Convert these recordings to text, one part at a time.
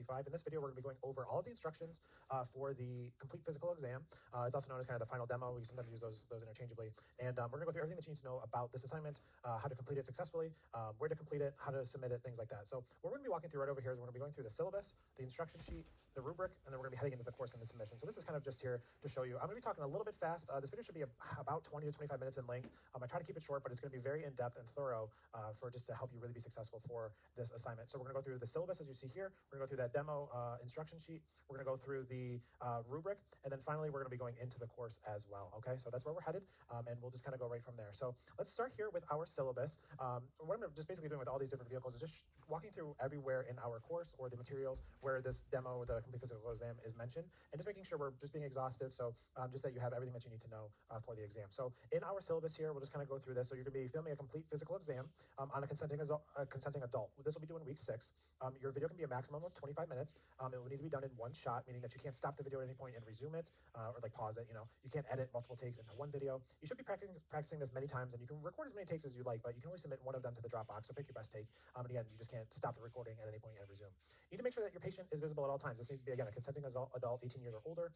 365. In this video, we're going to be going over all of the instructions for the complete physical exam. It's also known as kind of the final demo. We sometimes use those interchangeably. And we're going to go through everything that you need to know about this assignment, how to complete it successfully, where to complete it, how to submit it, things like that. So what we're going to be walking through right over here is we're going to be going through the syllabus, the instruction sheet, the rubric, and then we're going to be heading into the course and the submission. So this is kind of just here to show you. I'm going to be talking a little bit fast. This video should be about 20 to 25 minutes in length. I try to keep it short, but it's going to be very in-depth and thorough for just to help you really be successful for this assignment. So we're going to go through the syllabus as you see here. We're going to go through that demo instruction sheet. We're going to go through the rubric, and then finally we're going to be going into the course as well. Okay, so that's where we're headed, and we'll just kind of go right from there. So let's start here with our syllabus. What I'm just basically doing with all these different vehicles is just walking through everywhere in our course or the materials where this demo, the complete physical exam, is mentioned, and just making sure we're just being exhaustive. So just that you have everything that you need to know for the exam. So in our syllabus here, we'll just kind of go through this. So you're going to be filming a complete physical exam on a consenting adult. This will be due in week 6. Your video can be a maximum of 25 minutes. It will need to be done in one shot, meaning that you can't stop the video at any point and resume it or like pause it. You can't edit multiple takes into one video. You should be practicing this many times, and you can record as many takes as you like, but you can only submit one of them to the Dropbox. So pick your best take. And again, you just can't stop the recording at any point and resume. You need to make sure that your patient is visible at all times. This needs to be, again, a consenting adult, 18 years or older.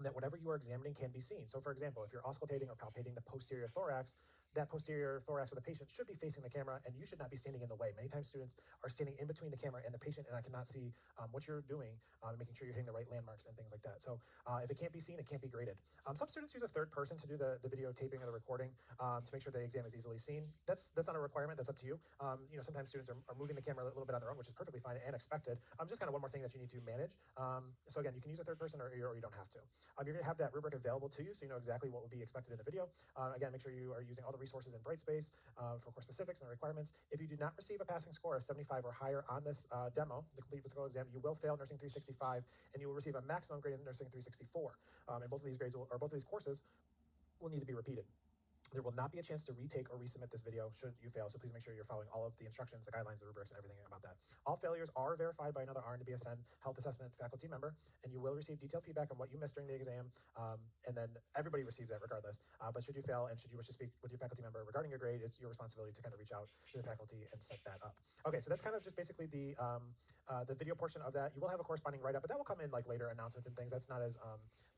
That whatever you are examining can be seen. So for example, if you're auscultating or palpating the posterior thorax, that posterior thorax of the patient should be facing the camera, and you should not be standing in the way. Many times students are standing in between the camera and the patient, and I cannot see what you're doing, making sure you're hitting the right landmarks and things like that. So if it can't be seen, it can't be graded. Some students use a third person to do the videotaping or the recording to make sure the exam is easily seen. That's not a requirement. That's up to you. Sometimes students are moving the camera a little bit on their own, which is perfectly fine and expected. Just kind of one more thing that you need to manage. So again, you can use a third person or you don't have to. You're going to have that rubric available to you, so you know exactly what will be expected in the video. Again, make sure you are using all the resources in Brightspace for course specifics and requirements. If you do not receive a passing score of 75 or higher on this demo, the complete physical exam, you will fail Nursing 365, and you will receive a maximum grade in Nursing 364. And both of these grades both of these courses will need to be repeated. There will not be a chance to retake or resubmit this video should you fail, so please make sure you're following all of the instructions, the guidelines, the rubrics, and everything about that. All failures are verified by another RN to BSN health assessment faculty member, and you will receive detailed feedback on what you missed during the exam, and then everybody receives that regardless. But should you fail and should you wish to speak with your faculty member regarding your grade, it's your responsibility to kind of reach out to the faculty and set that up. Okay, so that's kind of just basically the video portion of that. You will have a corresponding write-up, but that will come in like later announcements and things. That's not as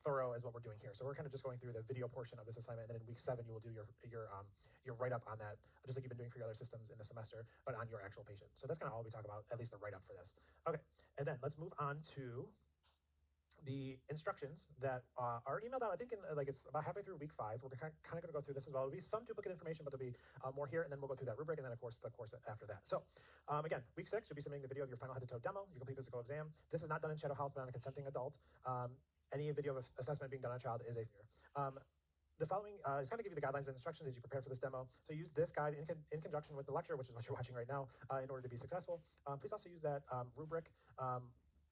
thorough as what we're doing here. So we're kind of just going through the video portion of this assignment, and then in week 7 you will do your write-up on that, just like you've been doing for your other systems in the semester, but on your actual patient. So that's kind of all we talk about, at least the write-up for this. Okay, and then let's move on to the instructions that are emailed out. I think it's about halfway through week 5. We're kind of going to go through this as well. There'll be some duplicate information, but there'll be more here, and then we'll go through that rubric, and then of course the course after that. So again, week 6, you'll be submitting the video of your final head-to-toe demo, your complete physical exam. This is not done in Shadow Health, but on a consenting adult. Any video of assessment being done on a child is a failure. The following is going to give you the guidelines and instructions as you prepare for this demo. So use this guide in conjunction with the lecture, which is what you're watching right now, in order to be successful. Please also use that rubric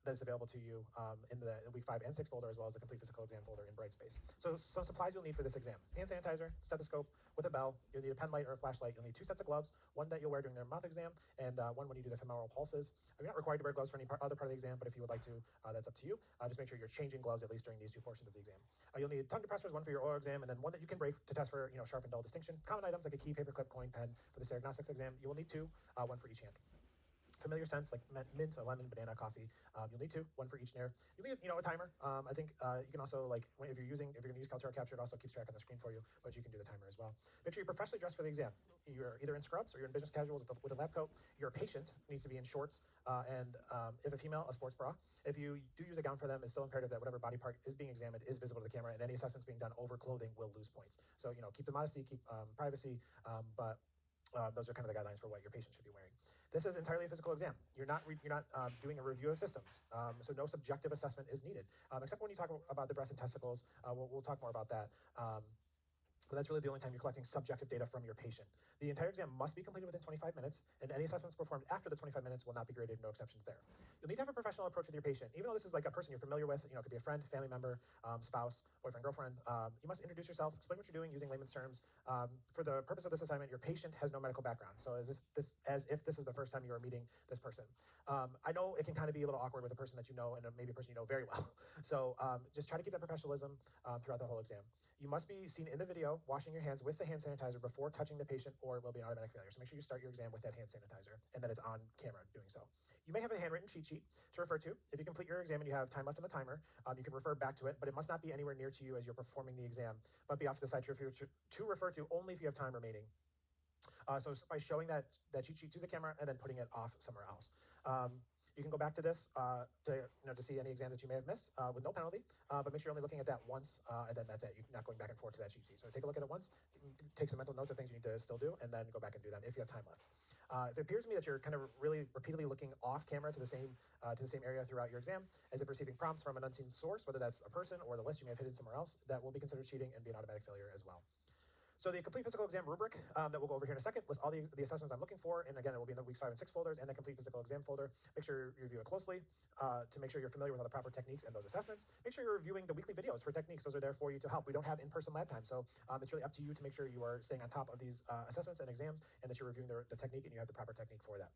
that is available to you in the week 5 and 6 folder, as well as the complete physical exam folder in Brightspace. So some supplies you'll need for this exam: hand sanitizer, stethoscope with a bell. You'll need a pen light or a flashlight. You'll need 2 sets of gloves, one that you'll wear during the mouth exam, and one when you do the femoral pulses. You're not required to wear gloves for any other part of the exam, but if you would like to, that's up to you. Just make sure you're changing gloves at least during these 2 portions of the exam. You'll need tongue depressors, one for your oral exam, and then one that you can break to test for sharp and dull distinction. Common items like a key, paper clip, coin, pen for the diagnostics exam. You will need 2, one for each hand. Familiar scents like mint, lemon, banana, coffee. You'll need 2, one for each nair. You'll need a timer. I think you can also, like, if you're going to use Kaltura Capture, it also keeps track on the screen for you, but you can do the timer as well. Make sure you're professionally dressed for the exam. You're either in scrubs or you're in business casuals with a lab coat. Your patient needs to be in shorts and if a female, a sports bra. If you do use a gown for them, it's still imperative that whatever body part is being examined is visible to the camera, and any assessments being done over clothing will lose points. So keep the modesty, keep privacy, but those are kind of the guidelines for what your patient should be wearing. This is entirely a physical exam. You're not doing a review of systems, so no subjective assessment is needed, except when you talk about the breast and testicles. We'll talk more about that. But that's really the only time you're collecting subjective data from your patient. The entire exam must be completed within 25 minutes, and any assessments performed after the 25 minutes will not be graded, no exceptions there. You'll need to have a professional approach with your patient. Even though this is like a person you're familiar with, it could be a friend, family member, spouse, boyfriend, girlfriend, you must introduce yourself, explain what you're doing using layman's terms. For the purpose of this assignment, your patient has no medical background, so as if this is the first time you are meeting this person. I know it can kind of be a little awkward with a person that you know and maybe a person you know very well, so just try to keep that professionalism throughout the whole exam. You must be seen in the video washing your hands with the hand sanitizer before touching the patient, or it will be an automatic failure. So make sure you start your exam with that hand sanitizer and that it's on camera doing so. You may have a handwritten cheat sheet to refer to. If you complete your exam and you have time left on the timer, you can refer back to it, but it must not be anywhere near to you as you're performing the exam, but be off to the side to refer to only if you have time remaining. So by showing that cheat sheet to the camera and then putting it off somewhere else. You can go back to this to see any exam that you may have missed with no penalty, but make sure you're only looking at that once, and then that's it. You're not going back and forth to that cheat sheet. So take a look at it once, take some mental notes of things you need to still do, and then go back and do them if you have time left. If it appears to me that you're kind of really repeatedly looking off camera to the same area throughout your exam, as if receiving prompts from an unseen source, whether that's a person or the list you may have hidden somewhere else, that will be considered cheating and be an automatic failure as well. So the complete physical exam rubric that we'll go over here in a second lists all the assessments I'm looking for, and again, it will be in the weeks 5 and 6 folders and the complete physical exam folder. Make sure you review it closely to make sure you're familiar with all the proper techniques and those assessments. Make sure you're reviewing the weekly videos for techniques. Those are there for you to help. We don't have in-person lab time, so it's really up to you to make sure you are staying on top of these assessments and exams, and that you're reviewing the technique and you have the proper technique for that.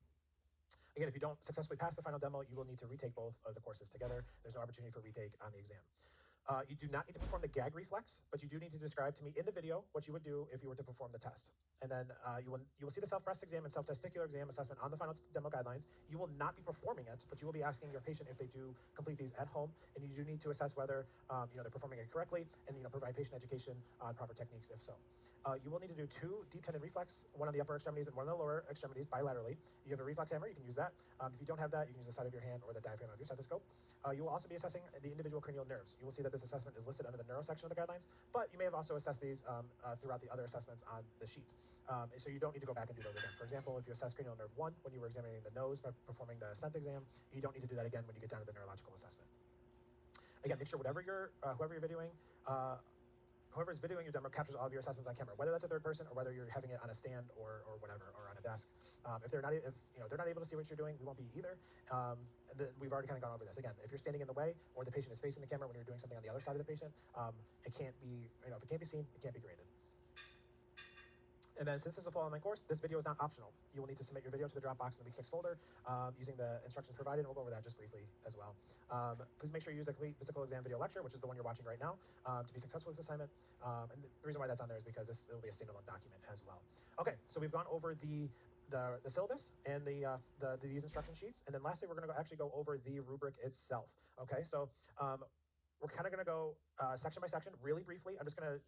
Again, if you don't successfully pass the final demo, you will need to retake both of the courses together. There's no opportunity for retake on the exam. You do not need to perform the gag reflex, but you do need to describe to me in the video what you would do if you were to perform the test. And then you will see the self-breast exam and self-testicular exam assessment on the final demo guidelines. You will not be performing it, but you will be asking your patient if they do complete these at home, and you do need to assess whether they're performing it correctly, and provide patient education on proper techniques if so. You will need to do 2 deep tendon reflex, one on the upper extremities and one on the lower extremities bilaterally. You have a reflex hammer, you can use that. If you don't have that, you can use the side of your hand or the diaphragm of your stethoscope. You will also be assessing the individual cranial nerves. You will see that this assessment is listed under the neuro section of the guidelines, but you may have also assessed these throughout the other assessments on the sheet. So you don't need to go back and do those again. For example, if you assess cranial nerve 1 when you were examining the nose by performing the scent exam, you don't need to do that again when you get down to the neurological assessment. Again, make sure whoever you're videoing, whoever's videoing your demo captures all of your assessments on camera, whether that's a third person or whether you're having it on a stand or whatever, or on a desk. If they're not able to see what you're doing, we won't be either. We've already kind of gone over this. Again, if you're standing in the way or the patient is facing the camera when you're doing something on the other side of the patient, it can't be, if it can't be seen, it can't be graded. And then since this is a full online course, this video is not optional. You will need to submit your video to the Dropbox in the week 6 folder using the instructions provided, and we'll go over that just briefly as well. Please make sure you use the complete physical exam video lecture, which is the one you're watching right now, to be successful with this assignment. And the reason why that's on there is because it will be a standalone document as well. Okay, so we've gone over the syllabus and these instruction sheets, and then lastly, we're going to actually go over the rubric itself. Okay, so we're kind of going to go section by section really briefly. I'm just going to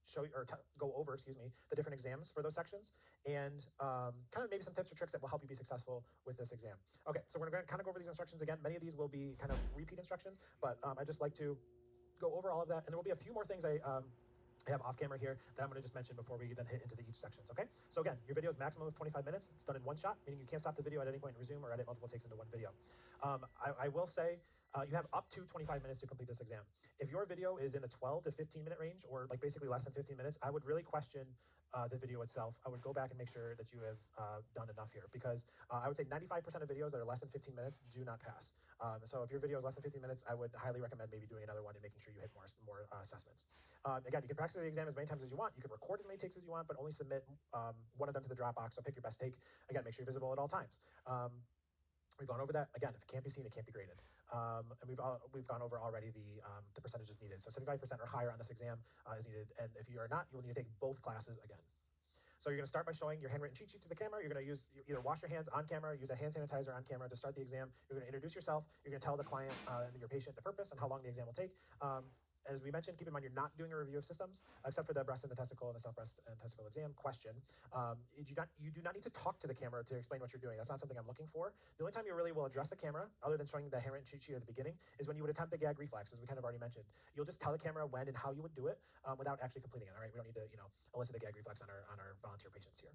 show you, or go over, the different exams for those sections, and kind of maybe some tips or tricks that will help you be successful with this exam. Okay, so we're going to kind of go over these instructions again. Many of these will be kind of repeat instructions, but I just like to go over all of that, and there will be a few more things I have off camera here that I'm going to just mention before we then hit into each sections, okay? So again, your video is maximum of 25 minutes. It's done in one shot, meaning you can't stop the video at any point and resume or edit multiple takes into one video. I will say you have up to 25 minutes to complete this exam. If your video is in the 12 to 15 minute range, or like basically less than 15 minutes, I would really question the video itself. I would go back and make sure that you have done enough here, because I would say 95% of videos that are less than 15 minutes do not pass. So if your video is less than 15 minutes, I would highly recommend maybe doing another one and making sure you hit more assessments. Again, you can practice the exam as many times as you want. You can record as many takes as you want, but only submit one of them to the Dropbox. So pick your best take. Again, make sure you're visible at all times. We've gone over that. Again, if it can't be seen, it can't be graded. And we've gone over already the percentages needed. So 75% or higher on this exam is needed. And if you are not, you will need to take both classes again. So you're going to start by showing your handwritten cheat sheet to the camera. You're going to either wash your hands on camera, use a hand sanitizer on camera to start the exam. You're going to introduce yourself. You're going to tell the client and your patient the purpose and how long the exam will take. As we mentioned, keep in mind you're not doing a review of systems, except for the breast and the testicle and the self-breast and testicle exam question. You do not need to talk to the camera to explain what you're doing. That's not something I'm looking for. The only time you really will address the camera, other than showing the handwritten cheat sheet at the beginning, is when you would attempt the gag reflex, as we kind of already mentioned. You'll just tell the camera when and how you would do it without actually completing it. All right, we don't need to elicit the gag reflex on our volunteer patients here.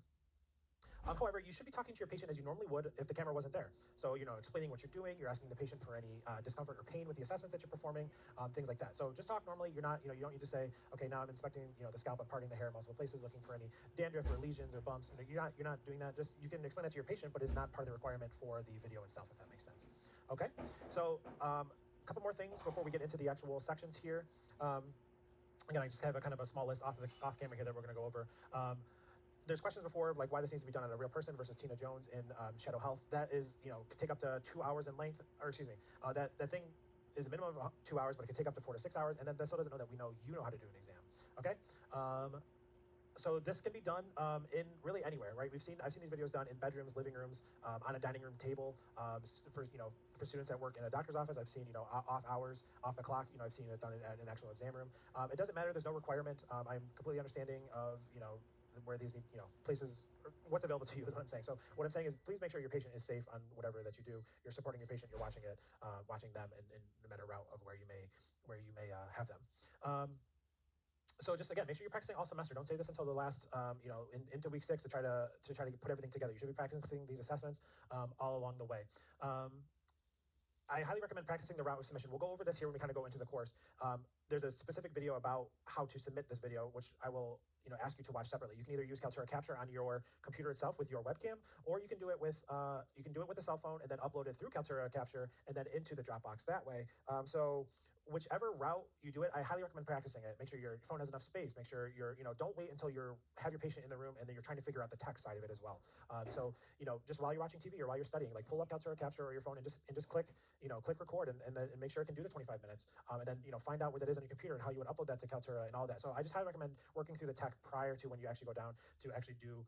However, you should be talking to your patient as you normally would if the camera wasn't there. So, explaining what you're doing, you're asking the patient for any discomfort or pain with the assessments that you're performing, things like that. So just talk normally. You're not, you don't need to say, okay, now I'm inspecting, the scalp and parting the hair in multiple places, looking for any dandruff or lesions or bumps. You're not doing that. Just, you can explain that to your patient, but it's not part of the requirement for the video itself, if that makes sense. Okay, so a couple more things before we get into the actual sections here. Again, I just have a kind of a small list off camera here that we're going to go over. There's questions before of like why this needs to be done on a real person versus Tina Jones in Shadow Health. That is, could take up to 2 hours in length, or excuse me, that thing is a minimum of 2 hours, but it could take up to 4 to 6 hours. And then that still doesn't know that we know you know how to do an exam. Okay. So this can be done in really anywhere, right? I've seen these videos done in bedrooms, living rooms, on a dining room table, for students that work in a doctor's office. I've seen off hours, off the clock. I've seen it done at an actual exam room. It doesn't matter. There's no requirement. I'm completely understanding of where these need places, what's available to you is what I'm saying. So what I'm saying is, please make sure your patient is safe on whatever that you do. You're supporting your patient. You're watching it, watching them, in no matter route of where you may have them. So just again, make sure you're practicing all semester. Don't say this until the last, into week 6 to try to put everything together. You should be practicing these assessments all along the way. I highly recommend practicing the route of submission. We'll go over this here when we kind of go into the course. There's a specific video about how to submit this video, which I will ask you to watch separately. You can either use Kaltura Capture on your computer itself with your webcam, or you can do it with a cell phone and then upload it through Kaltura Capture and then into the Dropbox that way. So whichever route you do it, I highly recommend practicing it. Make sure your phone has enough space. Make sure don't wait until have your patient in the room and then you're trying to figure out the tech side of it as well. So just while you're watching TV or while you're studying, like pull up Kaltura Capture or your phone and just click record and make sure it can do the 25 minutes. And then find out what that is on your computer and how you would upload that to Kaltura and all that. So I just highly recommend working through the tech prior to when you actually go down to actually do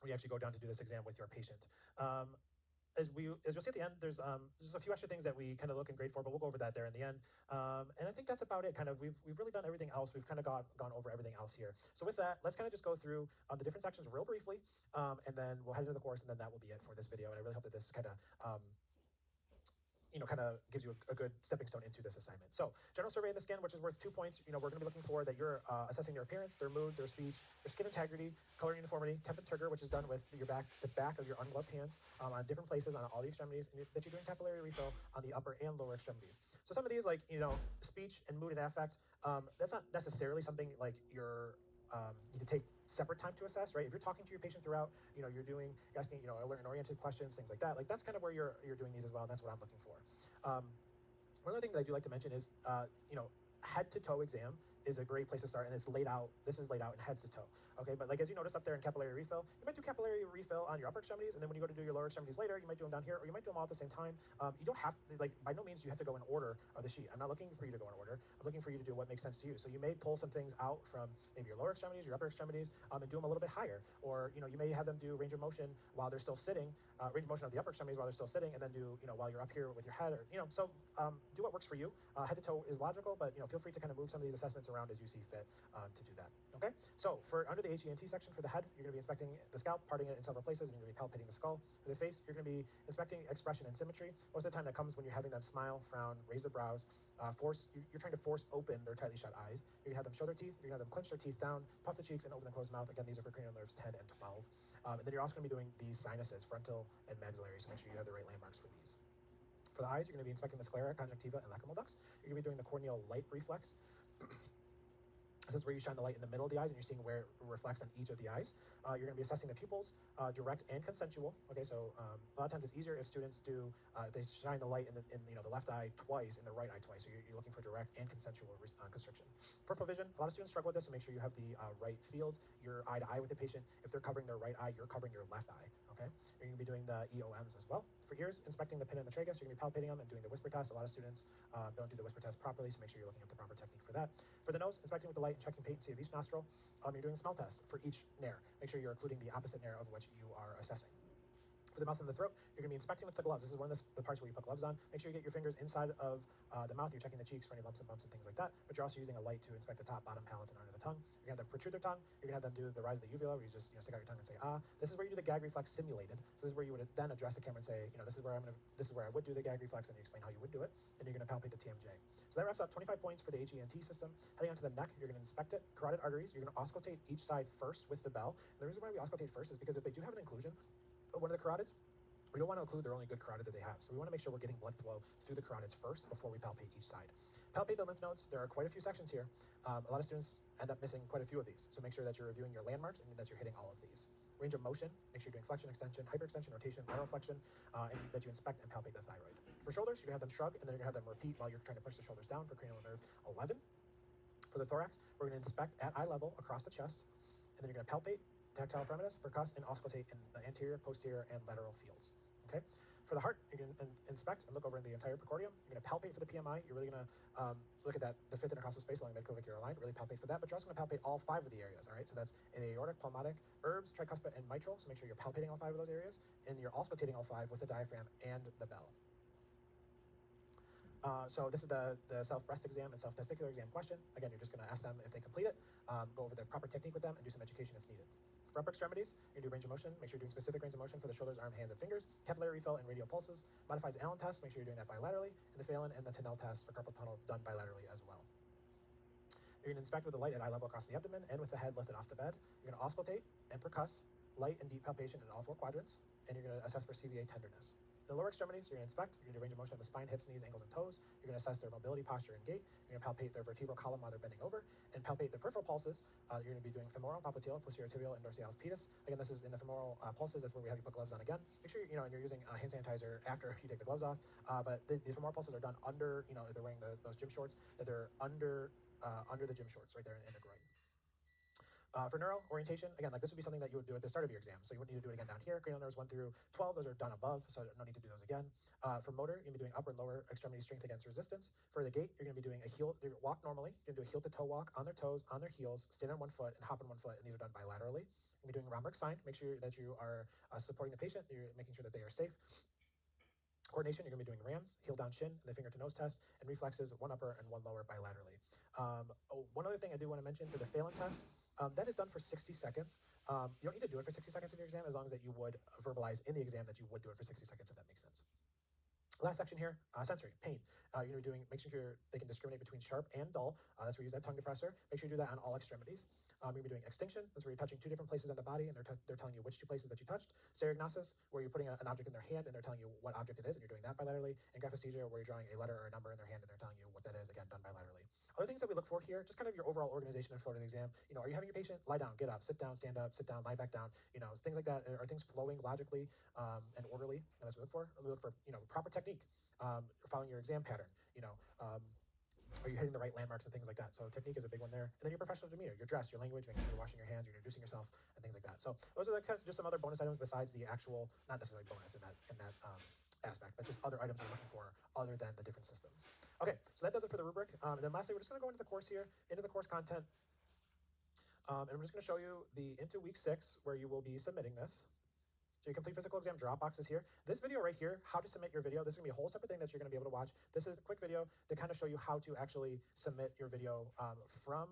this exam with your patient. As you'll see at the end, there's a few extra things that we kind of look and grade for, but we'll go over that there in the end. And I think that's about it. Kind of, we've really done everything else. We've kind of gone over everything else here. So with that, let's kind of just go through the different sections real briefly, and then we'll head into the course, and then that will be it for this video. And I really hope that this kind of kind of gives you a good stepping stone into this assignment. So general survey in the skin, which is worth 2 points. We're going to be looking for that you're assessing their appearance, their mood, their speech, their skin integrity, color uniformity, temp and turgor, which is done with the back of your ungloved hands on different places on all the extremities, and that you're doing capillary refill on the upper and lower extremities. So some of these, like speech and mood and affect, that's not necessarily something like you're need to take separate time to assess, right? If you're talking to your patient throughout, you're asking, alert and oriented questions, things like that. Like that's kind of where you're doing these as well, and that's what I'm looking for. One other thing that I do like to mention is, head to toe exam is a great place to start, and it's laid out. This is laid out in head to toe. Okay, but like as you notice up there in capillary refill, you might do capillary refill on your upper extremities, and then when you go to do your lower extremities later, you might do them down here, or you might do them all at the same time. You don't have to, by no means do you have to go in order of the sheet. I'm not looking for you to go in order. I'm looking for you to do what makes sense to you. So you may pull some things out from maybe your lower extremities, your upper extremities, and do them a little bit higher. Or you may have them do range of motion while they're still sitting, range of motion of the upper extremities while they're still sitting, and then do while you're up here with your head, or so do what works for you. Head to toe is logical, but feel free to kind of move some of these assessments around as you see fit to do that. Okay, so for under the HENT section for the head, you're going to be inspecting the scalp, parting it in several places, and you're going to be palpating the skull. For the face, you're going to be inspecting expression and symmetry. Most of the time that comes when you're having them smile, frown, raise their brows, you're trying to force open their tightly shut eyes. You're going to have them show their teeth, you're going to have them clench their teeth down, puff the cheeks, and open and close mouth. Again, these are for cranial nerves 10 and 12. And then you're also going to be doing these sinuses, frontal and maxillary, so make sure you have the right landmarks for these. For the eyes, you're going to be inspecting the sclera, conjunctiva, and lacrimal ducts. You're going to be doing the corneal light reflex. This is where you shine the light in the middle of the eyes, and you're seeing where it reflects on each of the eyes. You're going to be assessing the pupils, direct and consensual. Okay, so a lot of times it's easier if students they shine the light in the left eye twice, in the right eye twice. So you're looking for direct and consensual constriction. Peripheral vision, a lot of students struggle with this, so make sure you have the right field. You're eye to eye with the patient. If they're covering their right eye, you're covering your left eye. Okay, you're going to be doing the EOMs as well. For ears, inspecting the pin and the tragus, you're going to be palpating them and doing the whisper test. A lot of students don't do the whisper test properly, so make sure you're looking at the proper technique for that. For the nose, inspecting with the light and checking patency of each nostril. You're doing a smell test for each nair. Make sure you're including the opposite nair of which you are assessing. For the mouth and the throat, you're going to be inspecting with the gloves. This is one of the parts where you put gloves on. Make sure you get your fingers inside of the mouth. You're checking the cheeks for any lumps and bumps and things like that. But you're also using a light to inspect the top, bottom, palates, and under the tongue. You're going to have them protrude their tongue. You're going to have them do the rise of the uvula, where you just stick out your tongue and say ah. This is where you do the gag reflex simulated. So this is where you would then address the camera and say, this is where I would do the gag reflex, and you explain how you would do it, and you're going to palpate the TMJ. So that wraps up 25 points for the HENT system. Heading onto the neck, you're going to inspect it. Carotid arteries, you're going to auscultate each side first with the bell. And the reason why we auscultate first is because if they do have an inclusion of one of the carotids, we don't want to include their only good carotid that they have. So we want to make sure we're getting blood flow through the carotids first before we palpate each side. Palpate the lymph nodes. There are quite a few sections here. A lot of students end up missing quite a few of these. So make sure that you're reviewing your landmarks and that you're hitting all of these. Range of motion, make sure you're doing flexion, extension, hyperextension, rotation, lateral flexion, and that you inspect and palpate the thyroid. For shoulders, you're going to have them shrug, and then you're going to have them repeat while you're trying to push the shoulders down for cranial nerve 11. For the thorax, we're going to inspect at eye level across the chest, and then you're going to palpate, tactile firmness, percuss, and auscultate in the anterior, posterior, and lateral fields. Okay, For the heart, you can inspect and look over in the entire precordium. You're going to palpate for the PMI. You're really going to look at the fifth intercostal space along the midclavicular line, really palpate for that, but you're also going to palpate all 5 of the areas, all right? So that's in the aortic, pulmonic, herbs, tricuspid, and mitral, so make sure you're palpating all 5 of those areas, and you're auscultating all 5 with the diaphragm and the bell. So this is the self-breast exam and self-testicular exam question. Again, you're just going to ask them if they complete it, go over the proper technique with them, and do some education if needed. For upper extremities, you're going to do range of motion. Make sure you're doing specific range of motion for the shoulders, arm, hands, and fingers. Capillary refill and radial pulses. Modifies Allen test. Make sure you're doing that bilaterally. And the Phelan and the Tinel test for carpal tunnel done bilaterally as well. You're going to inspect with the light at eye level across the abdomen and with the head lifted off the bed. You're going to auscultate and percuss, light and deep palpation in all 4 quadrants. And you're going to assess for CVA tenderness. In the lower extremities, you're going to inspect. You're going to do range of motion of the spine, hips, knees, ankles, and toes. You're going to assess their mobility, posture, and gait. You're going to palpate their vertebral column while they're bending over, and palpate the peripheral pulses. You're going to be doing femoral, popliteal, posterior tibial, and dorsalis pedis. Again, this is in the femoral pulses. That's where we have you put gloves on again. Make sure and you're using hand sanitizer after you take the gloves off. But the femoral pulses are done under, they're wearing those gym shorts. That they're under the gym shorts right there in the groin. For neuro orientation, again, this would be something that you would do at the start of your exam. So you wouldn't need to do it again down here. Cranial nerves 1 through 12, those are done above, so no need to do those again. For motor, you're going to be doing upper and lower extremity strength against resistance. For the gait, you're going to be doing walk normally. You're going to do a heel to toe walk on their toes, on their heels, stand on 1 foot, and hop on 1 foot, and these are done bilaterally. You're going to be doing Romberg sign. Make sure that you are supporting the patient. You're making sure that they are safe. Coordination, you're going to be doing rams, heel down shin, and the finger to nose test, and reflexes 1 upper and 1 lower bilaterally. One other thing I do want to mention for the Phelan test, that is done for 60 seconds. You don't need to do it for 60 seconds in your exam, as long as that you would verbalize in the exam that you would do it for 60 seconds, if that makes sense. Last section here, sensory, pain. You're going to be doing, make sure they can discriminate between sharp and dull. That's where you use that tongue depressor. Make sure you do that on all extremities. You're going to be doing extinction. That's where you're touching 2 different places on the body, and they're telling you which 2 places that you touched. Stereognosis, where you're putting an object in their hand, and they're telling you what object it is, and you're doing that bilaterally. And graphesthesia, where you're drawing a letter or a number in their hand, and they're telling you what that is, again, done bilaterally. Other things that we look for here, just kind of your overall organization and flow to the exam. Are you having your patient lie down, get up, sit down, sit down, lie back down, things like that. Are things flowing logically and orderly? And that's what we look for. We look for, proper technique. Following your exam pattern, are you hitting the right landmarks and things like that? So technique is a big one there. And then your professional demeanor, your dress, your language, making sure you're washing your hands, you're introducing yourself, and things like that. So those are just some other bonus items besides the actual, not necessarily bonus in that aspect, but just other items you're looking for other than the different systems. Okay, so that does it for the rubric. And then lastly, we're just going to go into the course here, into the course content. And I'm just going to show you into week 6 where you will be submitting this. So your complete physical exam Dropbox is here. This video right here, how to submit your video, this is going to be a whole separate thing that you're going to be able to watch. This is a quick video to kind of show you how to actually submit your video from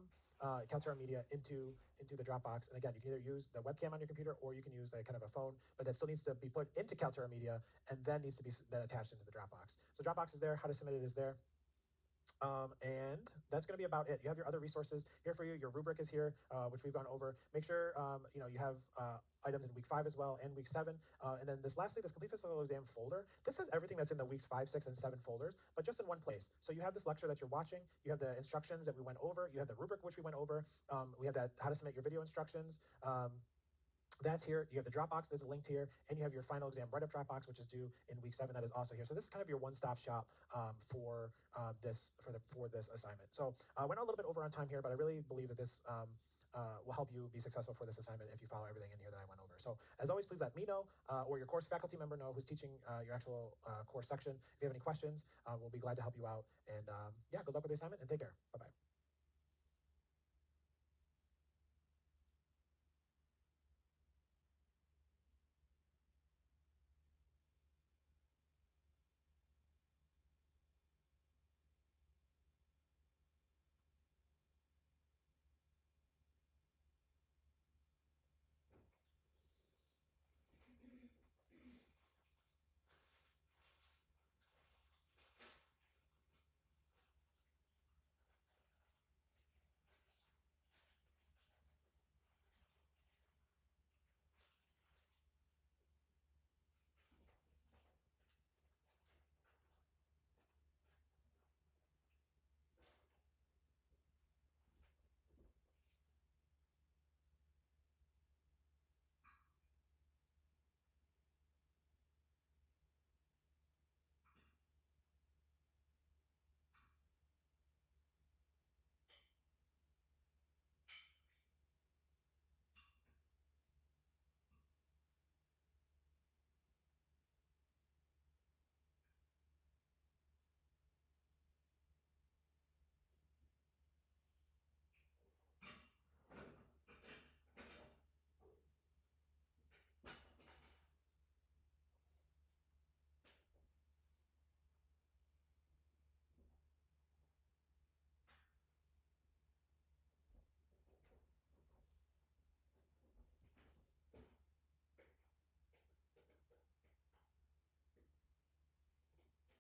Kaltura Media into the Dropbox. And again, you can either use the webcam on your computer or you can use kind of a phone, but that still needs to be put into Kaltura Media and then needs to be then attached into the Dropbox. So Dropbox is there. How to submit it is there. And that's going to be about it. You have your other resources here for you. Your rubric is here, which we've gone over. Make sure you have items in week 5 as well and week 7. And then lastly, this complete physical exam folder. This has everything that's in the weeks 5, 6, and 7 folders, but just in one place. So you have this lecture that you're watching. You have the instructions that we went over. You have the rubric, which we went over. We have that how to submit your video instructions. That's here. You have the Dropbox that's linked here, and you have your final exam write-up Dropbox, which is due in week 7. That is also here. So this is kind of your one-stop shop for this assignment. So I went a little bit over on time here, but I really believe that this will help you be successful for this assignment if you follow everything in here that I went over. So as always, please let me know or your course faculty member know who's teaching your actual course section. If you have any questions, we'll be glad to help you out. And yeah, good luck with the assignment and take care. Bye-bye.